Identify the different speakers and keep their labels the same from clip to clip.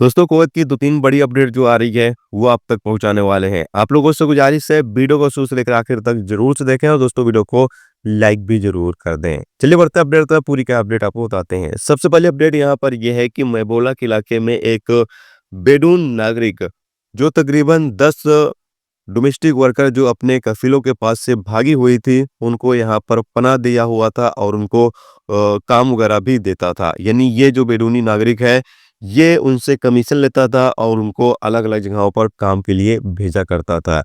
Speaker 1: दोस्तों कुवैत की 2-3 बड़ी अपडेट जो आ रही है, वो आप तक पहुँचाने वाले हैं। आप लोगों से गुज़ारिश है वीडियो को शुरू से लेकर आखिर तक ज़रूर से देखें और दोस्तों वीडियो को लाइक भी ज़रूर कर दें। चलिए बढ़ते हैं अपडेट तक पूरी क्या अपडेट आपको बताते हैं। सबसे पहले अपडेट यहाँ पर ये है कि मैबोला के इलाके में एक बेडून नागरिक जो तकरीबन 10 डोमेस्टिक वर्कर जो अपने कफ़ीलों के पास से भागी हुई थी, उनको यहाँ पर पनाह दिया हुआ था और उनको काम वगैरह भी देता था। यानी ये जो बेडूनी नागरिक है, ये उनसे कमीशन लेता था और उनको अलग-अलग जगहों पर काम के लिए भेजा करता था।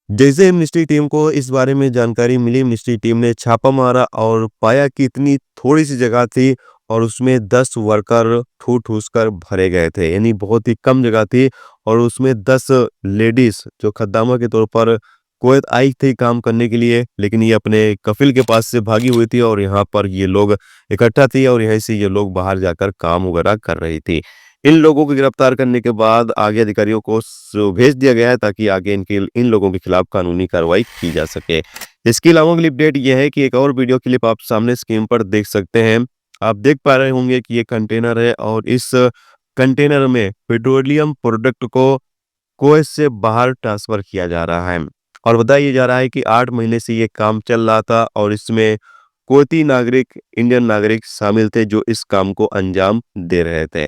Speaker 1: जैसे ही मिनिस्ट्री टीम को इस बारे में जानकारी मिली, मिनिस्ट्री टीम ने छापा मारा और पाया कि इतनी थोड़ी-सी जगह थी और उसमें 10 वर्कर ठूस-ठूस कर भरे गए थे। यानी बहुत ही कम जगह थी और उसमें 10 लेडीज़ जो खद्दामा के तौर पर कुवैत आई थी काम करने के लिए, लेकिन ये अपने कफ़ील के पास से भागी हुई थी और यहाँ पर ये लोग इकट्ठा थी और यहीं से ये लोग बाहर जाकर काम वगैरह कर रही थी। इन लोगों को गिरफ्तार करने के बाद आगे अधिकारियों को भेज दिया गया है ताकि आगे इन लोगों के खिलाफ कानूनी कार्रवाई की जा सके। इसके अलावा अगली अपडेट यह है कि एक और वीडियो क्लिप आप सामने स्क्रीन पर देख सकते हैं। आप देख पा रहे होंगे कि ये कंटेनर है और इस कंटेनर में पेट्रोलियम प्रोडक्ट को कुवैत से बाहर ट्रांसफर किया जा रहा है और बताया जा रहा है कि 8 महीने से ये काम चल रहा था और इसमें कुवैती नागरिक, इंडियन नागरिक शामिल थे जो इस काम को अंजाम दे रहे थे।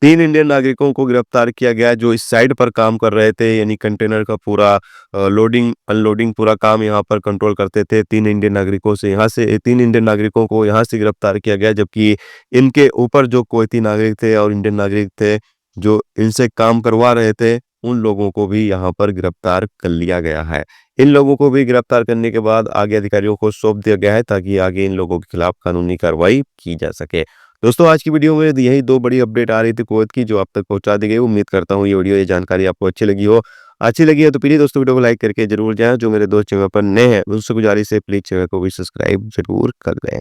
Speaker 1: 3 इंडियन नागरिकों को गिरफ्तार किया गया जो इस साइट पर काम कर रहे थे, यानी कंटेनर का पूरा लोडिंग अनलोडिंग पूरा काम यहाँ पर कंट्रोल करते थे। 3 इंडियन नागरिकों से यहाँ से 3 इंडियन नागरिकों को यहाँ से गिरफ्तार किया गया, जबकि इनके ऊपर जो कुवैती नागरिक थे और इंडियन नागरिक थे जो इनसे काम करवा रहे थे, उन लोगों को भी यहाँ पर गिरफ्तार कर लिया गया है। इन लोगों को भी गिरफ्तार करने के बाद आगे अधिकारियों को सौंप दिया गया है ताकि आगे इन लोगों के खिलाफ कानूनी कार्रवाई की जा सके। दोस्तों आज की वीडियो में यही 2 बड़ी अपडेट आ रही थी कुवैत की जो आप तक पहुंचा दी गई। उम्मीद करता हूं ये जानकारी आपको अच्छी लगी हो। अच्छी लगी है तो प्लीज़ दोस्तों वीडियो को लाइक करके ज़रूर जाएँ। जो मेरे दोस्त चैनल पर नए हैं उनसे गुजारिश है प्लीज़ चैनल को भी सब्सक्राइब ज़रूर कर लें।